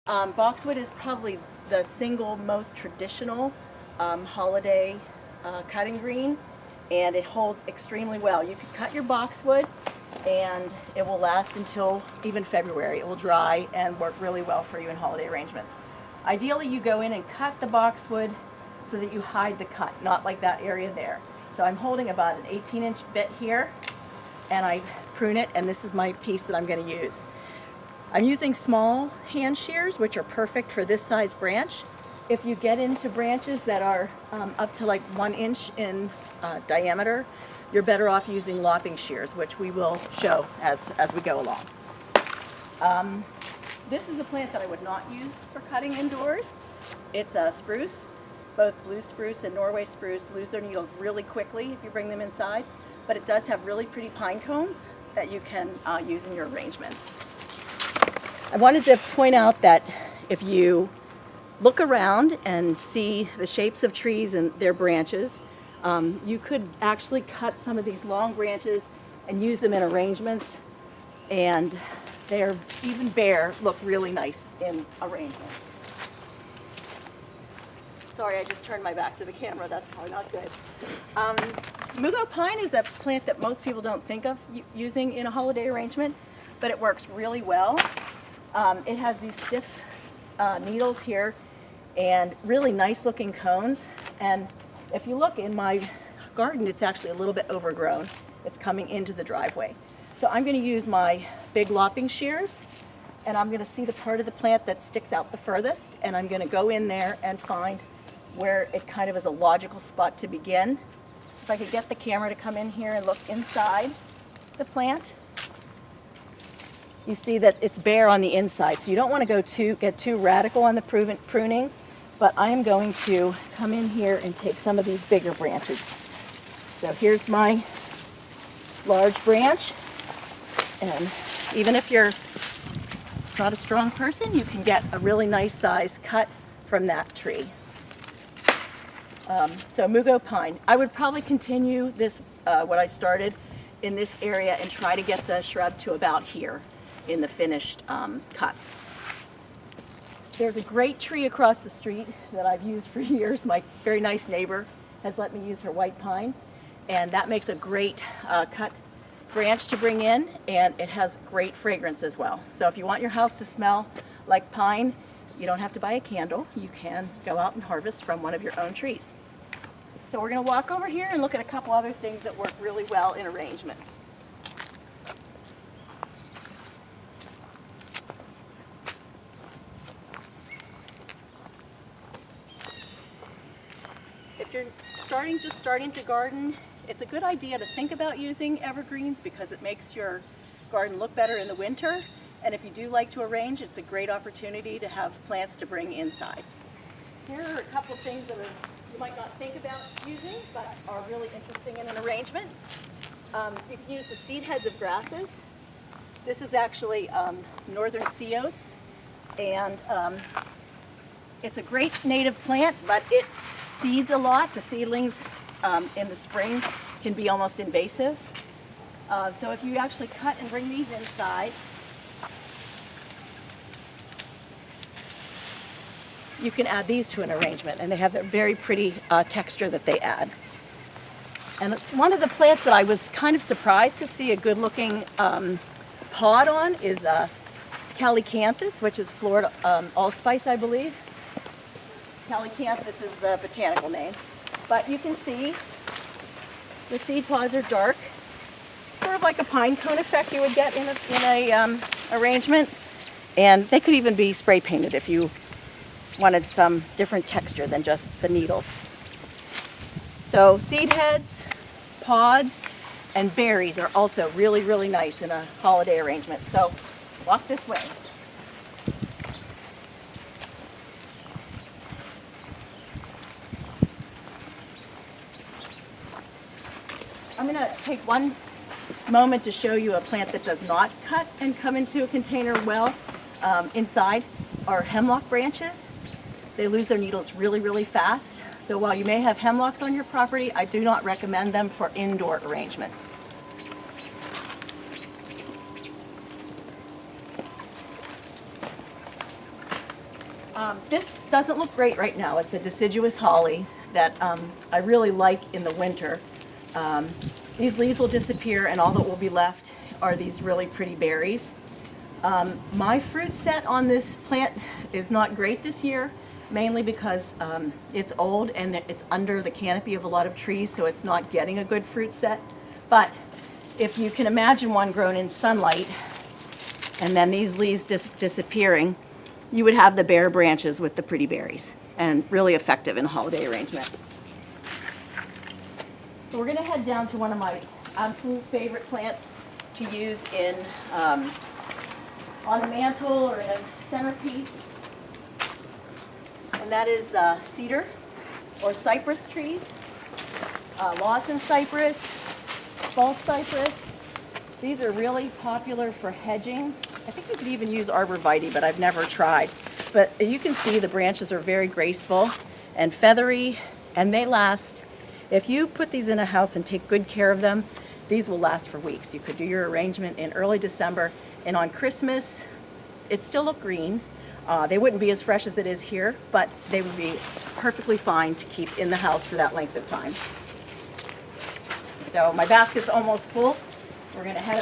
Boxwood is probably the single most traditional holiday cutting green, and it holds extremely well. You can cut your boxwood and it will last until even February. It will dry and work really well for you in holiday arrangements. Ideally, you go in and cut the boxwood so that you hide the cut, not like that area there. So I'm holding about an 18-inch bit here, and I prune it, and this is my piece that I'm going to use. I'm using small hand shears, which are perfect for this size branch. If you get into branches that are up to like 1 inch in diameter, you're better off using lopping shears, which we will show as we go along. This is a plant that I would not use for cutting indoors. It's a spruce. Both blue spruce and Norway spruce lose their needles really quickly if you bring them inside, but it does have really pretty pine cones that you can use in your arrangements. I wanted to point out that if you look around and see the shapes of trees and their branches, you could actually cut some of these long branches and use them in arrangements, and they're even bare, look really nice in arrangements. Sorry, I just turned my back to the camera. That's probably not good. Mugo pine is a plant that most people don't think of using in a holiday arrangement, but it works really well. It has these stiff needles here and really nice looking cones. And if you look in my garden, it's actually a little bit overgrown. It's coming into the driveway. So I'm going to use my big lopping shears, and I'm going to see the part of the plant that sticks out the furthest, and I'm going to go in there and find where it kind of is a logical spot to begin. If I could get the camera to come in here and look inside the plant, you see that it's bare on the inside, so you don't want to get too radical on the pruning, but I am going to come in here and take some of these bigger branches. So here's my large branch, and even if you're not a strong person, you can get a really nice size cut from that tree. So Mugo pine. I would probably continue this, what I started in this area, and try to get the shrub to about here in the finished cuts. There's a great tree across the street that I've used for years. My very nice neighbor has let me use her white pine, and that makes a great cut branch to bring in, and it has great fragrance as well. So if you want your house to smell like pine, you don't have to buy a candle. You can go out and harvest from one of your own trees. So we're going to walk over here and look at a couple other things that work really well in arrangements. If you're just starting to garden, it's a good idea to think about using evergreens because it makes your garden look better in the winter. And if you do like to arrange, it's a great opportunity to have plants to bring inside. Here are a couple of things that you might not think about using, but are really interesting in an arrangement. You can use the seed heads of grasses. This is actually northern sea oats, and it's a great native plant, but it seeds a lot. The seedlings in the spring can be almost invasive. So if you actually cut and bring these inside, you can add these to an arrangement, and they have a very pretty texture that they add. And it's one of the plants that I was kind of surprised to see a good-looking pod on is Calycanthus, which is Florida allspice, I believe. Calycanthus is the botanical name. But you can see the seed pods are dark, sort of like a pine cone effect you would get in a arrangement. And they could even be spray painted if you wanted some different texture than just the needles. So seed heads, pods, and berries are also really, really nice in a holiday arrangement. So walk this way. I'm going to take one moment to show you a plant that does not cut and come into a container well. Inside are hemlock branches. They lose their needles really, really fast. So while you may have hemlocks on your property, I do not recommend them for indoor arrangements. This doesn't look great right now. It's a deciduous holly that I really like in the winter. These leaves will disappear and all that will be left are these really pretty berries. My fruit set on this plant is not great this year, mainly because it's old and it's under the canopy of a lot of trees, so it's not getting a good fruit set. But if you can imagine one grown in sunlight and then these leaves disappearing, you would have the bare branches with the pretty berries, and really effective in a holiday arrangement. So we're going to head down to one of my absolute favorite plants to use in on a mantle or in a centerpiece, and that is cedar or cypress trees, Lawson cypress, false cypress. These are really popular for hedging. I think you could even use arborvitae, but I've never tried. But you can see the branches are very graceful and feathery, and they last. If you put these in a house and take good care of them, these will last for weeks. You could do your arrangement in early December, and on Christmas, it'd still look green. They wouldn't be as fresh as it is here, but they would be perfectly fine to keep in the house for that length of time. So my basket's almost full. We're gonna head